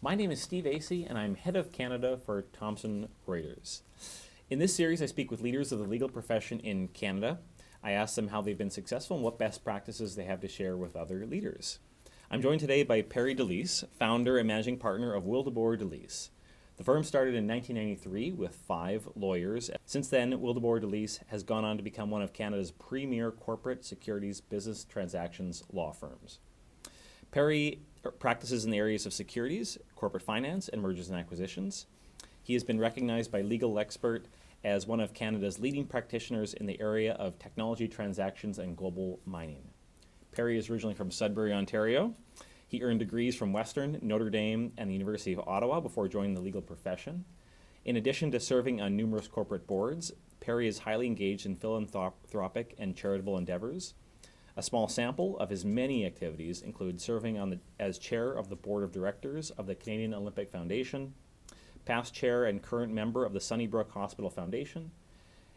My name is Steve Assie, and I'm head of Canada for Thomson Reuters. In this series, I speak with leaders of the legal profession in Canada. I ask them how they've been successful and what best practices they have to share with other leaders. I'm joined today by Perry DeLise, founder and managing partner of Wildeboer DeLise. The firm started in 1993 with 5 lawyers. Since then, Wildeboer DeLise has gone on to become one of Canada's premier corporate securities business transactions law firms. Perry practices in the areas of securities, corporate finance, and mergers and acquisitions. He has been recognized by Legal Expert as one of Canada's leading practitioners in the area of technology transactions and global mining. Perry is originally from Sudbury, Ontario. He earned degrees from Western, Notre Dame, and the University of Ottawa before joining the legal profession. In addition to serving on numerous corporate boards, Perry is highly engaged in philanthropic and charitable endeavors. A small sample of his many activities include serving as chair of the board of directors of the Canadian Olympic Foundation, past chair and current member of the Sunnybrook Hospital Foundation,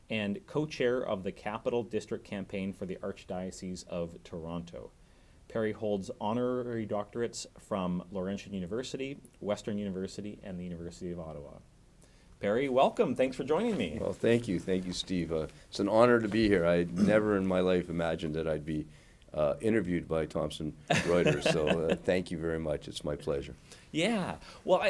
and co-chair of the Capital District Campaign for the Archdiocese of Toronto. Perry holds honorary doctorates from Laurentian University, Western University, and the University of Ottawa. Perry, welcome. Thanks for joining me. Well, thank you, Steve. It's an honor to be here. I never in my life imagined that I'd be interviewed by Thomson Reuters, so thank you very much. It's my pleasure. Yeah. Well,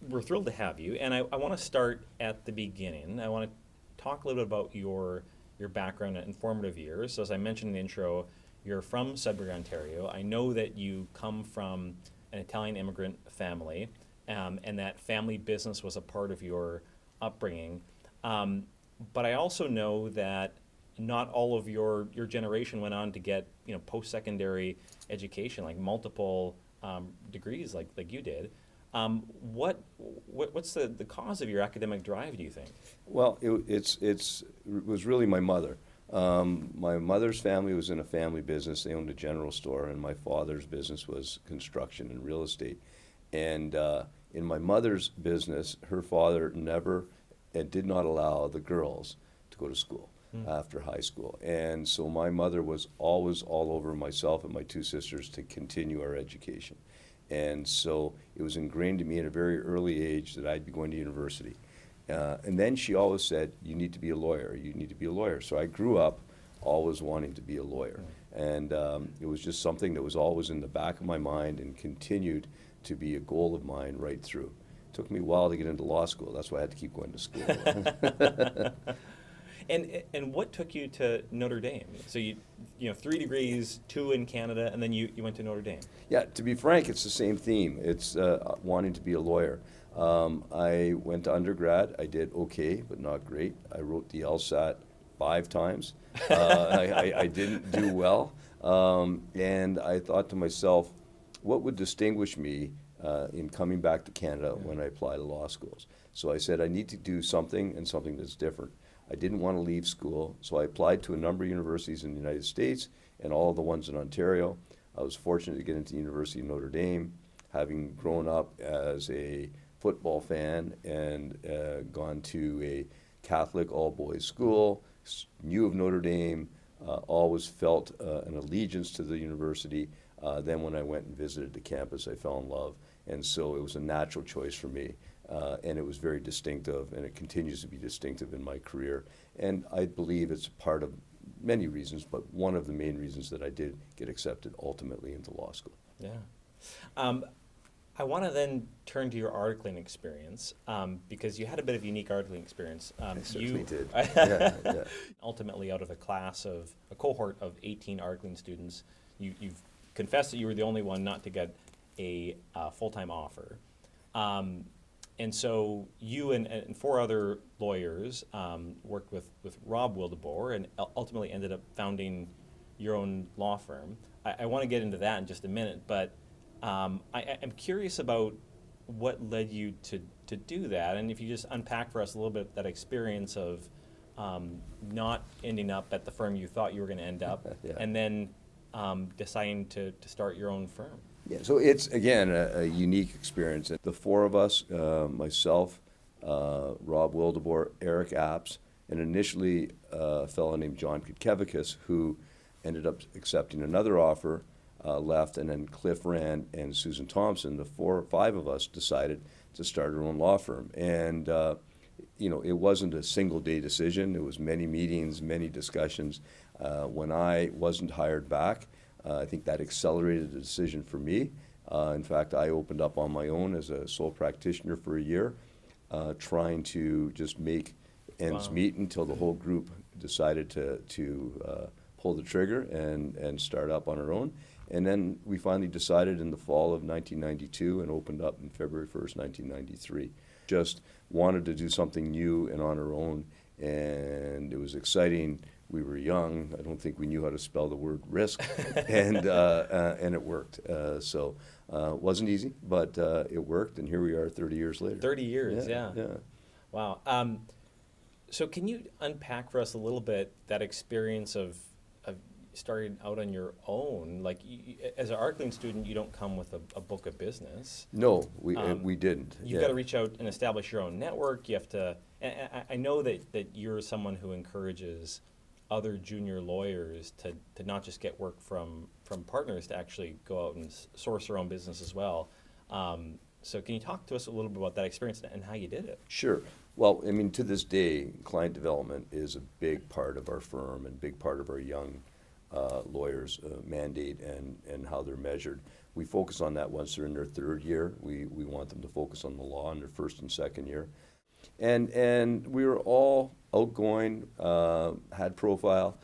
we're thrilled to have you, and I want to start at the beginning. I want to talk a little bit about your background and formative years. So as I mentioned in the intro, you're from Sudbury, Ontario. I know that you come from an Italian immigrant family, and that family business was a part of your upbringing. But I also know that not all of your generation went on to get post-secondary education, like multiple degrees like you did. What's the cause of your academic drive, do you think? Well, it was really my mother. My mother's family was in a family business. They owned a general store, and my father's business was construction and real estate. And in my mother's business, her father never and did not allow the girls to go to school after high school. And so my mother was always all over myself and my 2 sisters to continue our education. And so it was ingrained in me at a very early age that I'd be going to university. And then she always said, you need to be a lawyer, you need to be a lawyer. So I grew up always wanting to be a lawyer. And it was just something that was always in the back of my mind and continued to be a goal of mine right through. It took me a while to get into law school. That's why I had to keep going to school. And what took you to Notre Dame? So you 3 degrees, 2 in Canada, and then you went to Notre Dame. Yeah, to be frank, it's the same theme. It's wanting to be a lawyer. I went to undergrad. I did okay, but not great. I wrote the LSAT 5 times. I didn't do well. And I thought to myself, what would distinguish me in coming back to Canada when I apply to law schools? So I said, I need to do something, and something that's different. I didn't want to leave school, so I applied to a number of universities in the United States and all of the ones in Ontario. I was fortunate to get into the University of Notre Dame, having grown up as a football fan and gone to a Catholic all-boys school, knew of Notre Dame, always felt an allegiance to the university. Then when I went and visited the campus, I fell in love, and so it was a natural choice for me. And it was very distinctive, and it continues to be distinctive in my career. And I believe it's part of many reasons, but one of the main reasons that I did get accepted ultimately into law school. Yeah. I want to then turn to your articling experience, because you had a bit of unique articling experience. I certainly did. Yeah. Ultimately, out of a cohort of 18 articling students, you've confessed that you were the only one not to get a full-time offer. And so you and 4 other lawyers worked with Rob Wildeboer and ultimately ended up founding your own law firm. I want to get into that in just a minute, but I'm curious about what led you to do that, and if you just unpack for us a little bit that experience of not ending up at the firm you thought you were going to end up, Yeah. and then deciding to start your own firm. Yeah, so it's, again, a unique experience. The 4 of us, myself, Rob Wildeboer, Eric Apps, and initially a fellow named John Kutkevichus, who ended up accepting another offer left, and then Cliff Rand and Susan Thompson, the 4 or 5 of us decided to start our own law firm. And it wasn't a single day decision. It was many meetings, many discussions. When I wasn't hired back, I think that accelerated the decision for me. In fact, I opened up on my own as a sole practitioner for a year, trying to just make ends meet until the whole group decided to pull the trigger and start up on our own. And then we finally decided in the fall of 1992 and opened up in February 1st, 1993. Just wanted to do something new and on our own, and it was exciting. We were young. I don't think we knew how to spell the word risk, and it worked. So it wasn't easy, but it worked, and here we are 30 years later. 30 years, yeah. Yeah. Wow. So can you unpack for us a little bit that experience of starting out on your own? Like, as an Arcling student, you don't come with a book of business. No, we didn't. You've got to reach out and establish your own network. You have to, and I know that you're someone who encourages other junior lawyers to not just get work from partners, to actually go out and source their own business as well. So can you talk to us a little bit about that experience and how you did it? Sure. Well, I mean, to this day, client development is a big part of our firm and big part of our young lawyers' mandate and how they're measured. We focus on that once they're in their 3rd year. We want them to focus on the law in their 1st and 2nd year. And we were all outgoing, had profile,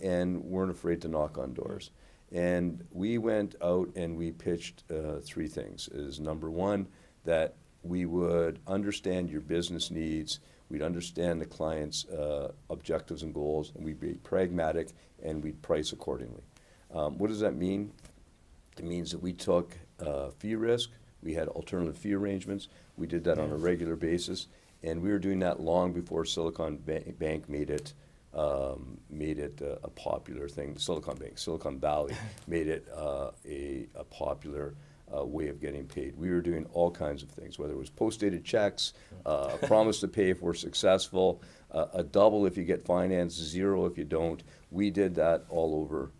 and weren't afraid to knock on doors. And we went out and we pitched 3 things. Is number 1, that we would understand your business needs, we'd understand the client's objectives and goals, and we'd be pragmatic and we'd price accordingly. What does that mean? It means that we took fee risk, we had alternative fee arrangements, we did that on a regular basis, and we were doing that long before Silicon Bank made it a popular thing. Silicon Valley made it a popular way of getting paid. We were doing all kinds of things, whether it was post-dated checks, a promise to pay if we're successful, a double if you get financed, 0 if you don't. We did that all over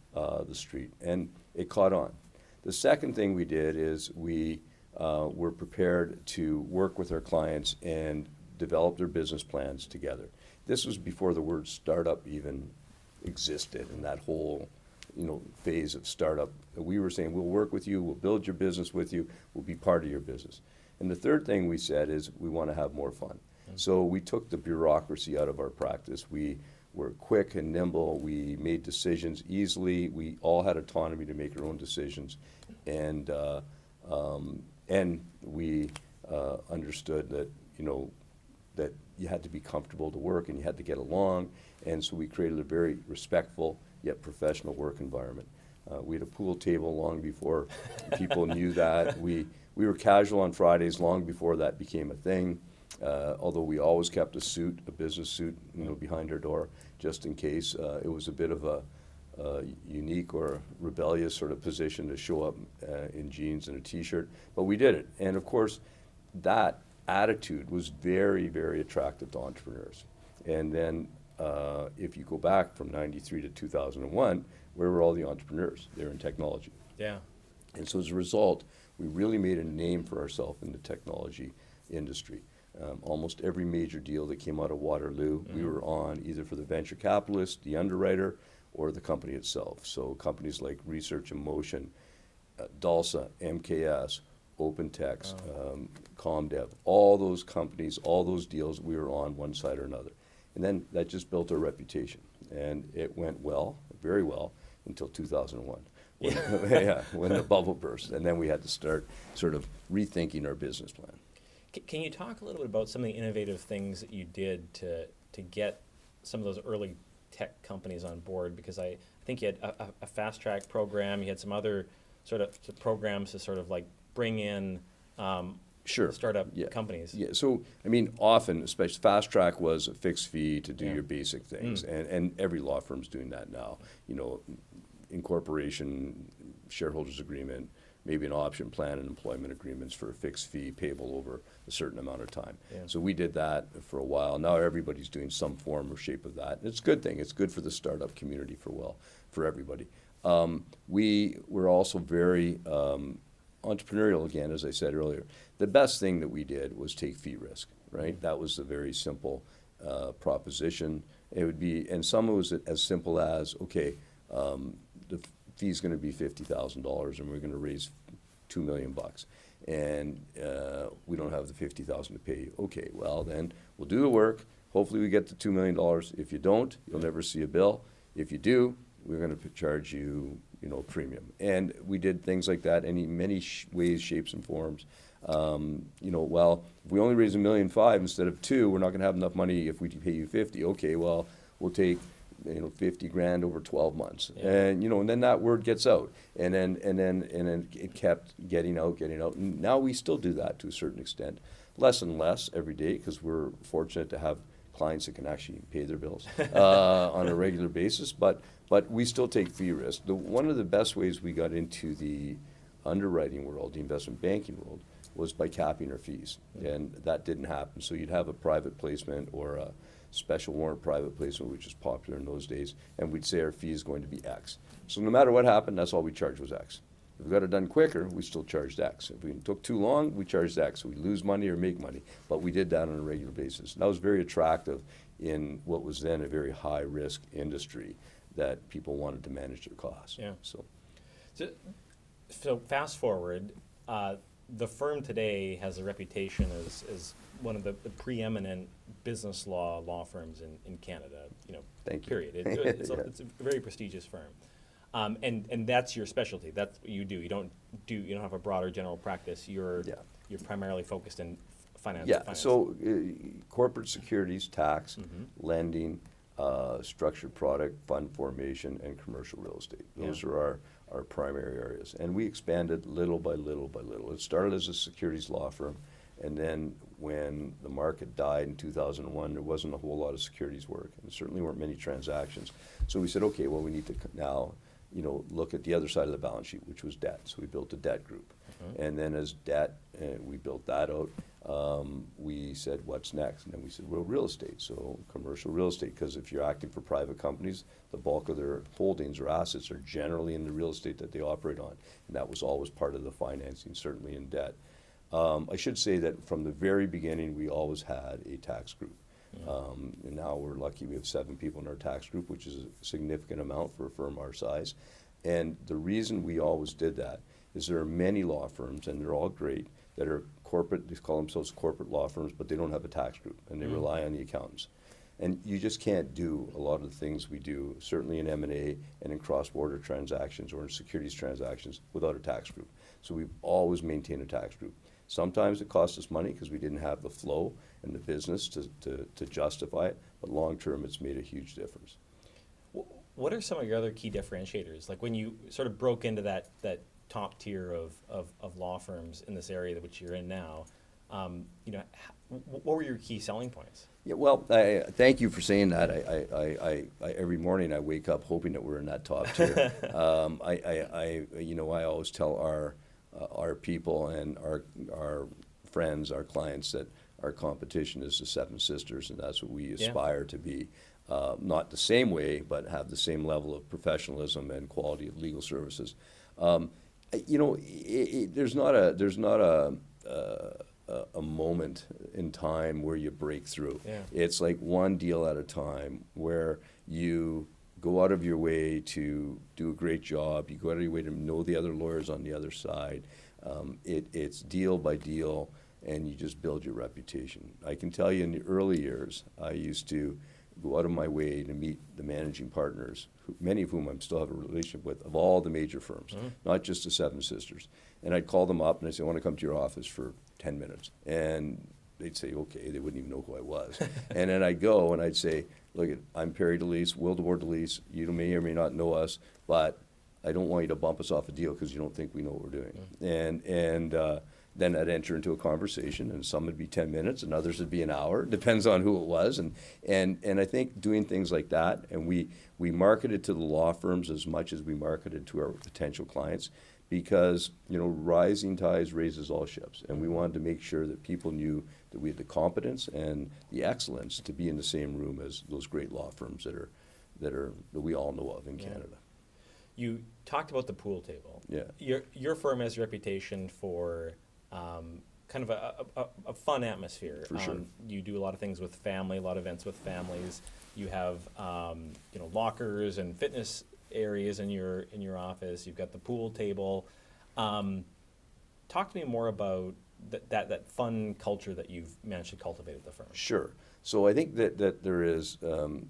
the street, and it caught on. The second thing we did is we were prepared to work with our clients and develop their business plans together. This was before the word startup even existed, and that whole phase of startup. We were saying, we'll work with you, we'll build your business with you, we'll be part of your business. And the third thing we said is we want to have more fun. So we took the bureaucracy out of our practice. We were quick and nimble. We made decisions easily. We all had autonomy to make our own decisions. And we understood that, that you had to be comfortable to work and you had to get along. And so we created a very respectful yet professional work environment. We had a pool table long before people knew that. We were casual on Fridays long before that became a thing. Although we always kept a business suit, behind our door, just in case. It was a bit of a unique or rebellious sort of position to show up in jeans and a T-shirt, but we did it. And of course, that attitude was very, very attractive to entrepreneurs. And then if you go back from 93 to 2001, where were all the entrepreneurs? They were in technology. Yeah. And so as a result, we really made a name for ourselves in the technology industry. Almost every major deal that came out of Waterloo, we were on either for the venture capitalist, the underwriter, or the company itself. So companies like Research in Motion, DALSA, MKS, OpenText, ComDev, all those companies, all those deals, we were on one side or another. And then that just built our reputation. And it went well, very well, until 2001. When the bubble burst. And then we had to start sort of rethinking our business plan. Can you talk a little bit about some of the innovative things that you did to get some of those early tech companies on board? Because I think you had a fast track program, you had some other sort of programs to sort of like bring in startup companies. Yeah, so I mean, often, especially fast track was a fixed fee to do your basic things, and every law firm's doing that now. Incorporation, shareholders agreement, maybe an option plan and employment agreements for a fixed fee payable over a certain amount of time. Yeah. So we did that for a while. Now everybody's doing some form or shape of that. It's a good thing. It's good for the startup community for everybody. We were also very entrepreneurial again, as I said earlier. The best thing that we did was take fee risk, right? That was a very simple proposition. It would be, and some of it was as simple as, okay, the fee's going to be $50,000 and we're going to raise $2 million. And we don't have the $50,000 to pay you. Okay, well then we'll do the work. Hopefully we get the $2 million. If you don't, you'll never see a bill. If you do, we're going to charge you, premium. And we did things like that in many ways, shapes, and forms. Well, if we only raise $1.5 million instead of $2 million, we're not going to have enough money if we pay you 50. Okay, well, we'll take 50 grand over 12 months, and and then that word gets out, and then it kept getting out. And now we still do that to a certain extent, less and less every day, because we're fortunate to have clients that can actually pay their bills on a regular basis. But we still take fee risk. One of the best ways we got into the underwriting world, the investment banking world, was by capping our fees, and that didn't happen. So you'd have a private placement or a special warrant private placement, which is popular in those days, and we'd say our fee is going to be X. So no matter what happened, that's all we charged was X. If we got it done quicker, we still charged X. If we took too long, we charged X. We lose money or make money, but we did that on a regular basis. And that was very attractive in what was then a very high-risk industry that people wanted to manage their costs. Yeah. So So fast forward, the firm today has a reputation as one of the preeminent business law firms in Canada. Thank you. Period. It's a very prestigious firm, and that's your specialty. That's what you do. You don't have a broader general practice. You're primarily focused in finance. Yeah. Finance. So corporate securities, tax, lending, structured product, fund formation, and commercial real estate. Those are our primary areas. And we expanded little by little by little. It started as a securities law firm, and then when the market died in 2001, there wasn't a whole lot of securities work, and there certainly weren't many transactions. So we said, okay, well, we need to now look at the other side of the balance sheet, which was debt. So we built a debt group. And then as debt, we built that out, we said, what's next? And then we said, well, real estate. So commercial real estate, because if you're acting for private companies, the bulk of their holdings or assets are generally in the real estate that they operate on. And that was always part of the financing, certainly in debt. I should say that from the very beginning, we always had a tax group. And now we're lucky we have 7 people in our tax group, which is a significant amount for a firm our size. And the reason we always did that is there are many law firms, and they're all great, that are corporate, they call themselves corporate law firms, but they don't have a tax group, and they rely on the accountants. And you just can't do a lot of the things we do, certainly in M&A and in cross-border transactions or in securities transactions, without a tax group. So we've always maintained a tax group. Sometimes it costs us money because we didn't have the flow and the business to justify it, but long term it's made a huge difference. What are some of your other key differentiators? Like when you sort of broke into that top tier of law firms in this area which you're in now, what were your key selling points? Yeah, well, thank you for saying that. I every morning I wake up hoping that we're in that top tier. I always tell our people and our friends, our clients, that our competition is the Seven Sisters, and that's what we aspire to be. Not the same way, but have the same level of professionalism and quality of legal services. There's not a moment in time where you break through. Yeah. It's like one deal at a time where you go out of your way to do a great job. You go out of your way to know the other lawyers on the other side. It's deal by deal, and you just build your reputation. I can tell you in the early years, I used to go out of my way to meet the managing partners, many of whom I still have a relationship with, of all the major firms, not just the Seven Sisters. And I'd call them up and I'd say, I want to come to your office for 10 minutes. And they'd say, okay. They wouldn't even know who I was. And then I'd go and I'd say, look, I'm Perry DeLeese, Will DeWard DeLeese. You may or may not know us, but I don't want you to bump us off a deal because you don't think we know what we're doing. And then I'd enter into a conversation, and some would be 10 minutes and others would be an hour. Depends on who it was. And I think doing things like that, and we marketed to the law firms as much as we marketed to our potential clients, because rising tides raises all ships, and we wanted to make sure that people knew that we had the competence and the excellence to be in the same room as those great law firms that we all know of in Canada. You talked about the pool table. Yeah. Your firm has a reputation for kind of a fun atmosphere. For sure. You do a lot of things with family, a lot of events with families. You have lockers and fitness areas in your office. You've got the pool table. Talk to me more about that fun culture that you've managed to cultivate at the firm. Sure. So I think that there is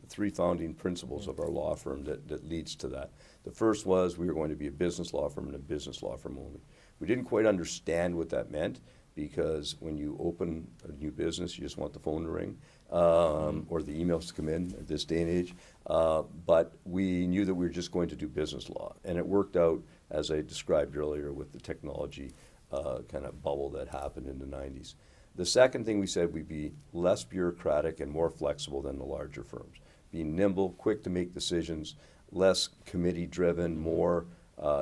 three founding principles of our law firm that leads to that. The first was we were going to be a business law firm and a business law firm only. We didn't quite understand what that meant, because when you open a new business, you just want the phone to ring or the emails to come in at this day and age. But we knew that we were just going to do business law. And it worked out, as I described earlier, with the technology kind of bubble that happened in the 90s. The second thing we said, we'd be less bureaucratic and more flexible than the larger firms. Being nimble, quick to make decisions, less committee-driven, more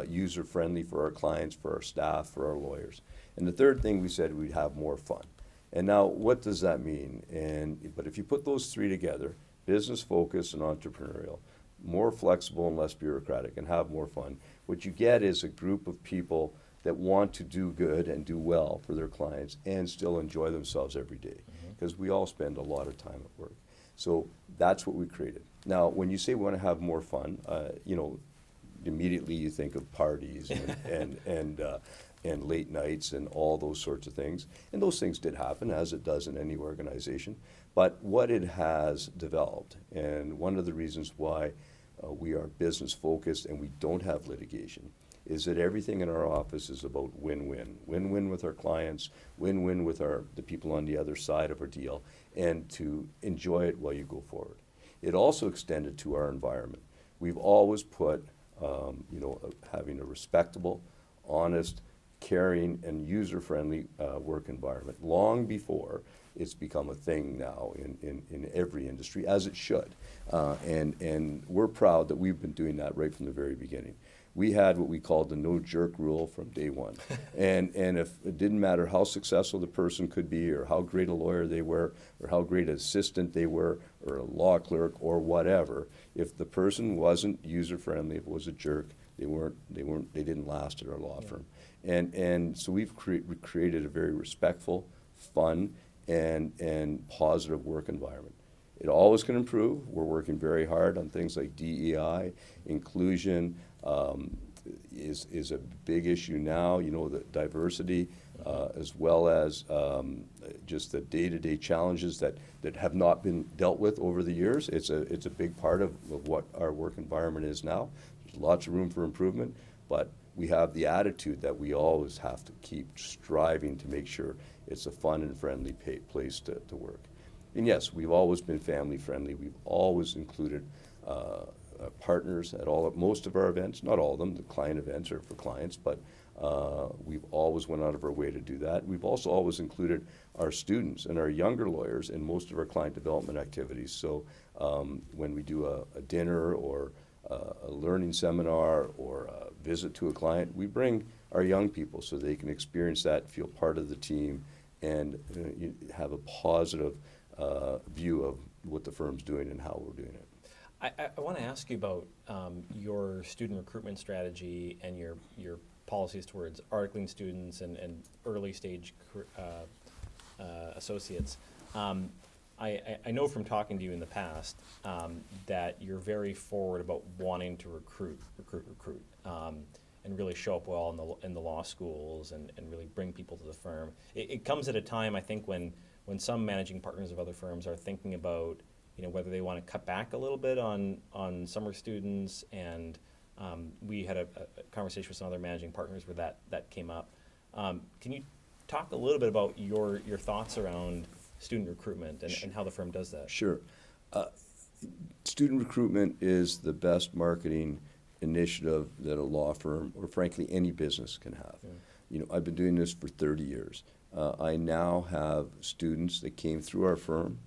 user-friendly for our clients, for our staff, for our lawyers. And the third thing we said, we'd have more fun. And now, what does that mean? But if you put those three together, business focused and entrepreneurial, more flexible and less bureaucratic, and have more fun, what you get is a group of people that want to do good and do well for their clients and still enjoy themselves every day, because we all spend a lot of time at work. So that's what we created. Now, when you say we want to have more fun, immediately you think of parties and late nights and all those sorts of things. And those things did happen, as it does in any organization. But what it has developed, and one of the reasons why we are business focused and we don't have litigation, is that everything in our office is about win-win. Win-win with our clients, win-win with the people on the other side of our deal, and to enjoy it while you go forward. It also extended to our environment. We've always put, having a respectable, honest, caring, and user-friendly work environment long before it's become a thing now in every industry, as it should. And we're proud that we've been doing that right from the very beginning. We had what we called the no jerk rule from day one. and if it didn't matter how successful the person could be, or how great a lawyer they were, or how great an assistant they were, or a law clerk, or whatever, if the person wasn't user friendly, if it was a jerk, they didn't last at our law firm. And so we've created a very respectful, fun, and positive work environment. It always can improve. We're working very hard on things like DEI, inclusion, is a big issue now, the diversity, as well as just the day-to-day challenges that have not been dealt with over the years. It's a big part of what our work environment is now. There's lots of room for improvement, but we have the attitude that we always have to keep striving to make sure it's a fun and friendly place to work. And yes, we've always been family friendly. We've always included partners at most of our events. Not all of them, the client events are for clients, but we've always went out of our way to do that. We've also always included our students and our younger lawyers in most of our client development activities. So when we do a dinner or a learning seminar or a visit to a client, we bring our young people so they can experience that, feel part of the team, and you have a positive view of what the firm's doing and how we're doing it. I want to ask you about your student recruitment strategy and your policies towards articling students and early stage associates. I know from talking to you in the past that you're very forward about wanting to recruit, and really show up well in the law schools and really bring people to the firm. It comes at a time, I think, when some managing partners of other firms are thinking about whether they want to cut back a little bit on summer students, and we had a conversation with some other managing partners where that came up. Can you talk a little bit about your thoughts around student recruitment and how the firm does that? Sure. Student recruitment is the best marketing initiative that a law firm, or frankly any business, can have. Yeah. I've been doing this for 30 years. I now have students that came through our firm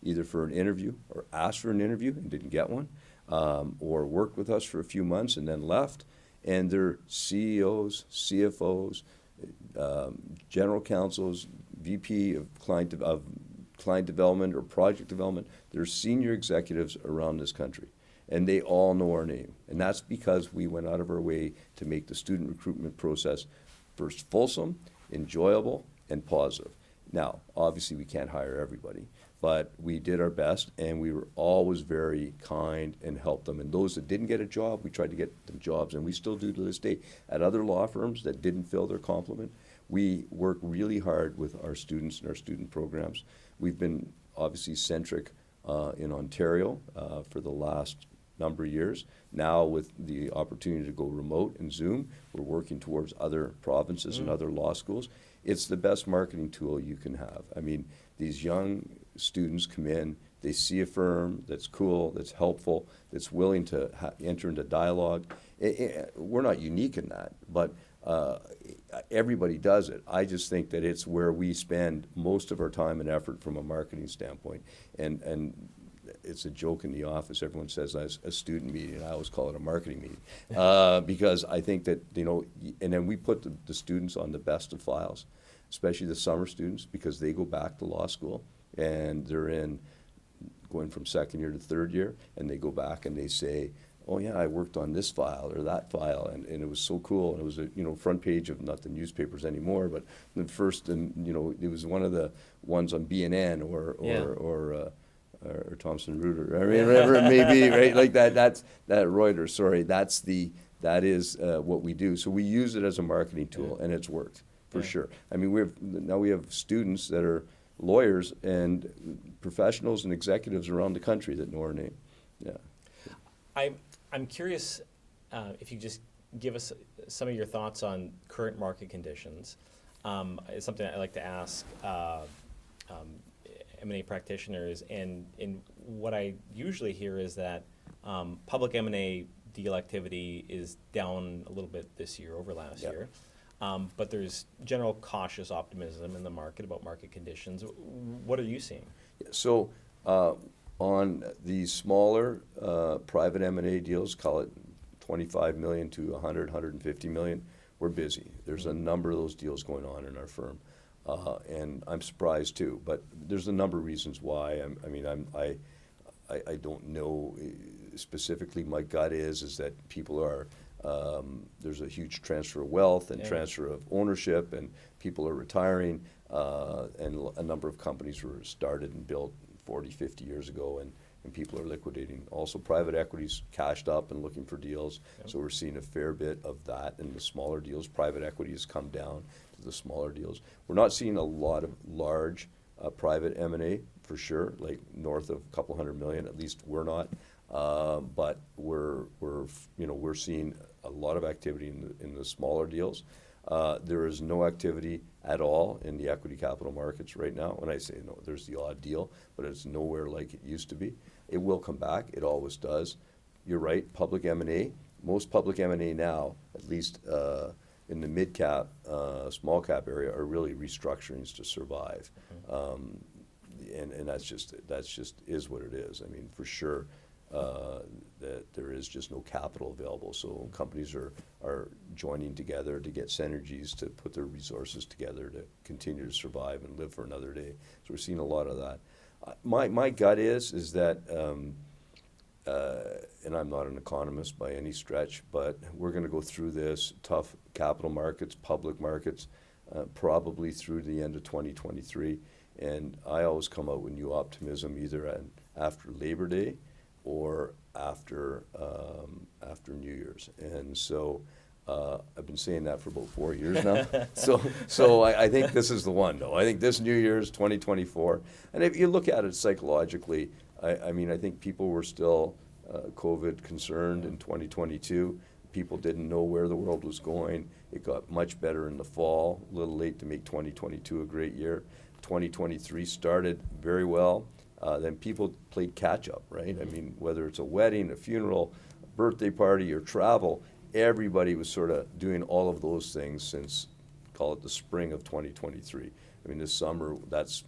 either for an interview or asked for an interview and didn't get one, or worked with us for a few months and then left, and they're CEOs, CFOs, general counsels, VP of client development or project development. They're senior executives around this country. and they all know our name. And that's because we went out of our way to make the student recruitment process first fulsome, enjoyable, and positive. Now, obviously we can't hire everybody, but we did our best, and we were always very kind and helped them. And those that didn't get a job, we tried to get them jobs, and we still do to this day. At other law firms that didn't fill their complement, we work really hard with our students and our student programs. We've been obviously centric in Ontario for the last number of years. Now with the opportunity to go remote and Zoom, we're working towards other provinces and other law schools. It's the best marketing tool you can have. I mean, these young students come in, they see a firm that's cool, that's helpful, that's willing to enter into dialogue. We're not unique in that, but everybody does it. I just think that it's where we spend most of our time and effort from a marketing standpoint. And it's a joke in the office. Everyone says that's a student meeting. I always call it a marketing meeting because I think that, you know, and then we put the students on the best of files, especially the summer students, because they go back to law school and they're going from second year to third year, and they go back and they say, oh yeah, I worked on this file or that file, and it was so cool. And it was a front page of, not the newspapers anymore, but the first, and it was one of the ones on BNN or Thomson Reuters, I mean, whatever it may be, right? Like that's Reuters. Sorry, that is what we do. So we use it as a marketing tool, and it's worked for sure. I mean, we have students that are lawyers and professionals and executives around the country that know our name. Yeah. I'm curious if you just give us some of your thoughts on current market conditions. It's something I like to ask M&A practitioners, and what I usually hear is that public M&A deal activity is down a little bit this year over last year. But there's general cautious optimism in the market about market conditions. What are you seeing? So on the smaller private M&A deals, call it 25 million to 100, 150 million, we're busy. There's a number of those deals going on in our firm. And I'm surprised too, but there's a number of reasons why. I don't know specifically. My gut is that people are, there's a huge transfer of wealth and transfer of ownership, and people are retiring, and a number of companies were started and built 40, 50 years ago, and people are liquidating. Also, private equity's cashed up and looking for deals, so we're seeing a fair bit of that in the smaller deals. Private equity has come down to the smaller deals. We're not seeing a lot of large private M&A for sure, like north of a couple $100 million. At least we're not, but we're seeing a lot of activity in the smaller deals. There is no activity at all in the equity capital markets right now. When I say no, there's the odd deal, but it's nowhere like it used to be. It will come back. It always does. You're right, public M&A. Most public M&A now, at least in the mid-cap, small-cap area, are really restructurings to survive. And that's just is what it is. I mean, for sure, that there is just no capital available. So companies are joining together to get synergies, to put their resources together to continue to survive and live for another day. So we're seeing a lot of that. My gut is that, and I'm not an economist by any stretch, but we're going to go through this tough capital markets, public markets, probably through the end of 2023. And I always come out with new optimism either after Labor Day or after New Year's. And so I've been saying that for about 4 years now. So I think this is the one, though. I think this New Year's 2024. And if you look at it psychologically, I mean, I think people were still COVID concerned in 2022. People didn't know where the world was going. It got much better in the fall, a little late to make 2022 a great year. 2023 started very well. Then people played catch up, right? I mean, whether it's a wedding, a funeral, a birthday party, or travel, everybody was sort of doing all of those things since, call it the spring of 2023. I mean, this summer,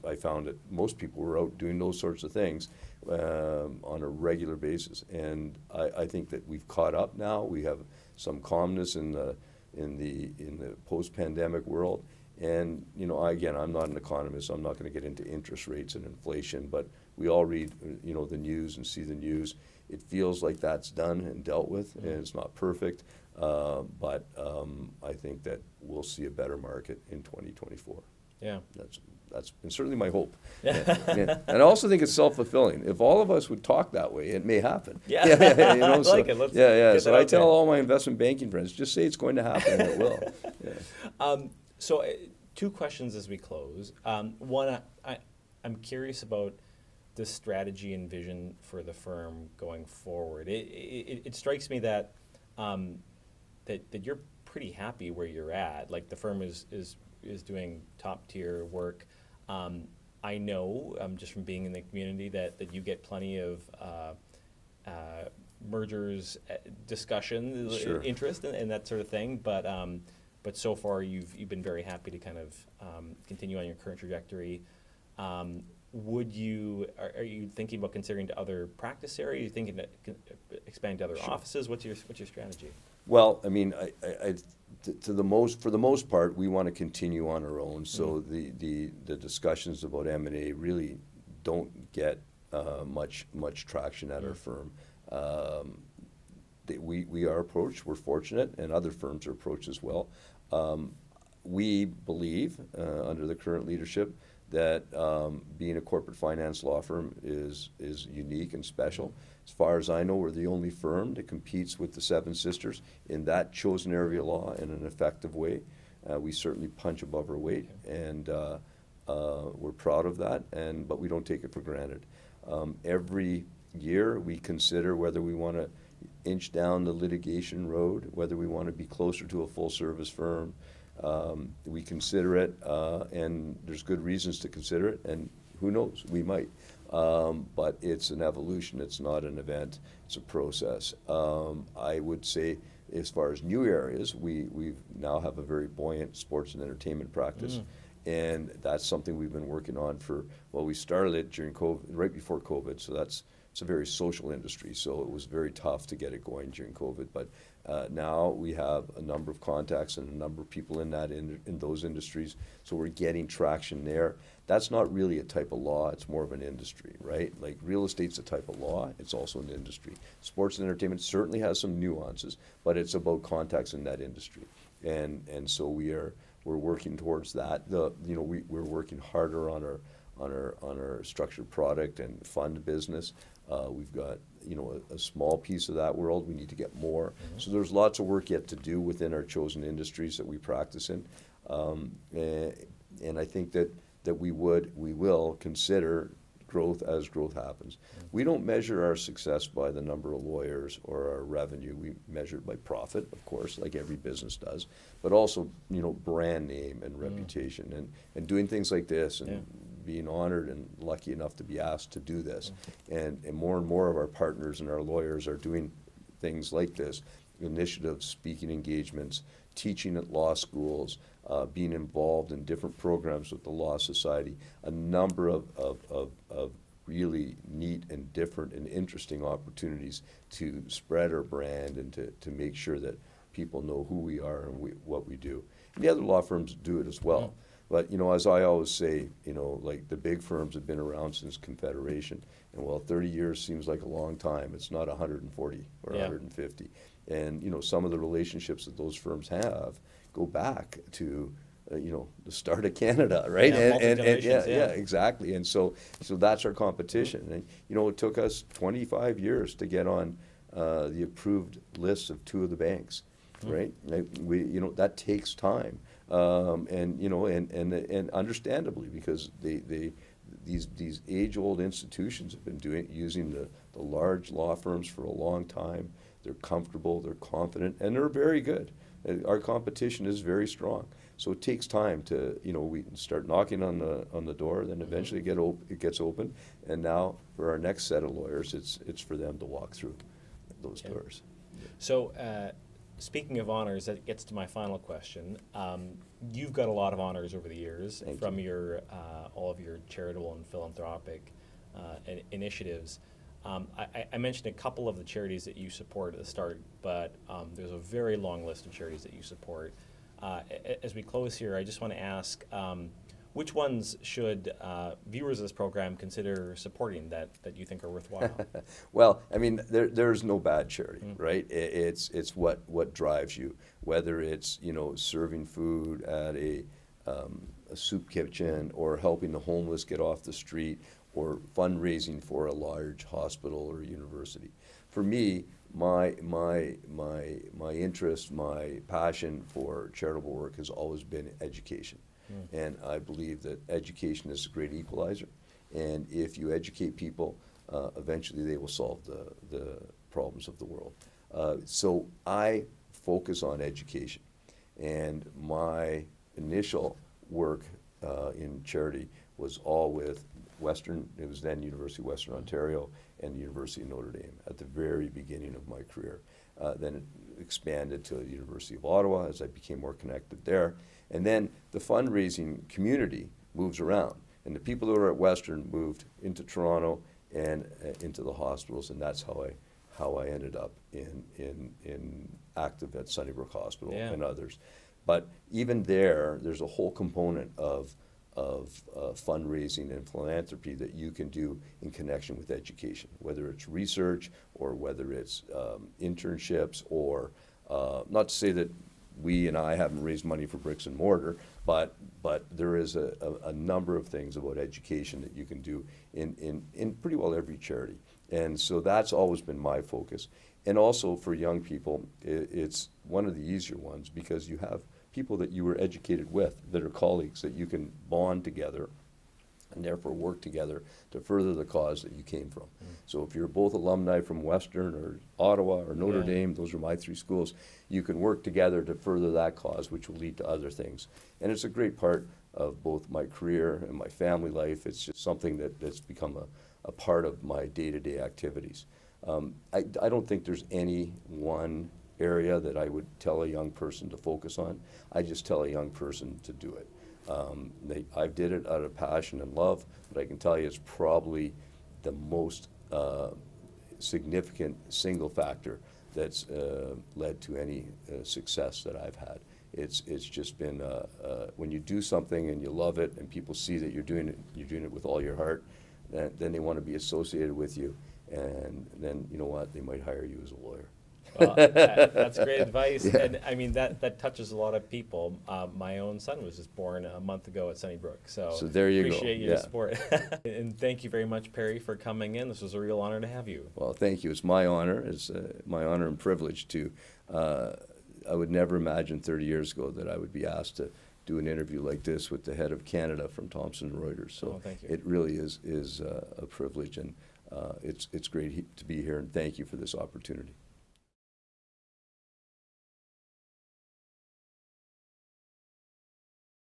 I found that most people were out doing those sorts of things on a regular basis. And I think that we've caught up now. We have some calmness in the post-pandemic world. And again, I'm not an economist, so I'm not going to get into interest rates and inflation, but we all read the news and see the news. It feels like that's done and dealt with, and it's not perfect, but I think that we'll see a better market in 2024. Yeah. That's been certainly my hope. And I also think it's self-fulfilling. If all of us would talk that way, it may happen. Yeah. I like it. Let's get So that I out tell there. all my investment banking friends, just say it's going to happen, and it will. Yeah. So, two questions as we close. One, I'm curious about the strategy and vision for the firm going forward. It strikes me that that you're pretty happy where you're at. Like the firm is doing top tier work. I know just from being in the community that you get plenty of mergers, discussions, Sure. interest, and that sort of thing. But so far you've been very happy to kind of continue on your current trajectory. Are you thinking about considering to other practice areas? Are you thinking to expand to other offices? What's your strategy? Well, I mean, for the most part, we want to continue on our own. So the discussions about M&A really don't get much traction at our firm. We are approached. We're fortunate, and other firms are approached as well. We believe, under the current leadership, that being a corporate finance law firm is unique and special. As far as I know, we're the only firm that competes with the Seven Sisters in that chosen area of law in an effective way. We certainly punch above our weight, and we're proud of that, but we don't take it for granted. Every year we consider whether we want to inch down the litigation road, whether we want to be closer to a full-service firm. We consider it, and there's good reasons to consider it, and who knows, we might. But it's an evolution, it's not an event, it's a process. I would say, as far as new areas, we now have a very buoyant sports and entertainment practice. And that's something we've been working on we started it during COVID, right before COVID, so it's a very social industry, so it was very tough to get it going during COVID. But now we have a number of contacts and a number of people in those industries, so we're getting traction there. That's not really a type of law, it's more of an industry, right? Like real estate's a type of law, it's also an industry. Sports and entertainment certainly has some nuances, but it's about contacts in that industry. And so we're working towards that. We're working harder on our structured product and fund business. We've got a small piece of that world. We need to get more. So there's lots of work yet to do within our chosen industries that we practice in, and I think that we will consider growth as growth happens. We don't measure our success by the number of lawyers or our revenue. We measure it by profit, of course, like every business does, but also brand name and reputation, and doing things like this and being honored and lucky enough to be asked to do this. And more and more of our partners and our lawyers are doing things like this, initiatives, speaking engagements, teaching at law schools, being involved in different programs with the Law Society, a number of really neat and different and interesting opportunities to spread our brand and to make sure that people know who we are and what we do. And the other law firms do it as well. But, as I always say, like the big firms have been around since Confederation. And while 30 years seems like a long time, it's not 140 or 150. And, some of the relationships that those firms have go back to, the start of Canada, right? Yeah, and exactly. And so that's our competition. And, it took us 25 years to get on the approved lists of two of the banks, right? That takes time. And understandably, because these age-old institutions have been using the large law firms for a long time. They're comfortable, they're confident, and they're very good. Our competition is very strong. So it takes time to, we start knocking on the door, then eventually it gets open, and now for our next set of lawyers, it's for them to walk through those doors. So, speaking of honors, that gets to my final question. You've got a lot of honors over the years from your all of your charitable and philanthropic initiatives. I mentioned a couple of the charities that you support at the start, but there's a very long list of charities that you support. as we close here, I just want to ask, which ones should viewers of this program consider supporting that you think are worthwhile? Well, I mean, there's no bad charity, right? It's what drives you, whether it's, you know, serving food at a soup kitchen, or helping the homeless get off the street, or fundraising for a large hospital or university. For me, my interest, my passion for charitable work has always been education. And I believe that education is a great equalizer. And if you educate people, eventually they will solve the problems of the world. So I focus on education. And my initial work in charity was all with Western, it was then University of Western Ontario and the University of Notre Dame at the very beginning of my career. Then it expanded to the University of Ottawa as I became more connected there. And then the fundraising community moves around. And the people who are at Western moved into Toronto and into the hospitals, and that's how I ended up in active at Sunnybrook Hospital and others. But even there's a whole component of fundraising and philanthropy that you can do in connection with education, whether it's research or whether it's internships, or not to say that we and I haven't raised money for bricks and mortar, but there is a number of things about education that you can do in pretty well every charity. And so that's always been my focus. And also for young people, it's one of the easier ones, because you have people that you were educated with that are colleagues that you can bond together and therefore work together to further the cause that you came from. So if you're both alumni from Western or Ottawa or Notre Dame, those are my three schools, you can work together to further that cause, which will lead to other things. And it's a great part of both my career and my family life. It's just something that's become a part of my day-to-day activities. I don't think there's any one area that I would tell a young person to focus on. I just tell a young person to do it. I did it out of passion and love, but I can tell you it's probably the most significant single factor that's led to any success that I've had. It's just been when you do something and you love it, and people see that you're doing it with all your heart, then they want to be associated with you, and then, you know what, they might hire you as a lawyer. Well, that's great advice. Yeah. And I mean, that touches a lot of people. My own son was just born a month ago at Sunnybrook. So there you go. Appreciate your support. And thank you very much, Perry, for coming in. This was a real honor to have you. Well, thank you. It's my honor. It's my honor and privilege to, I would never imagine 30 years ago that I would be asked to do an interview like this with the head of Canada from Thomson Reuters. So thank you. It really is a privilege, and it's great to be here, and thank you for this opportunity.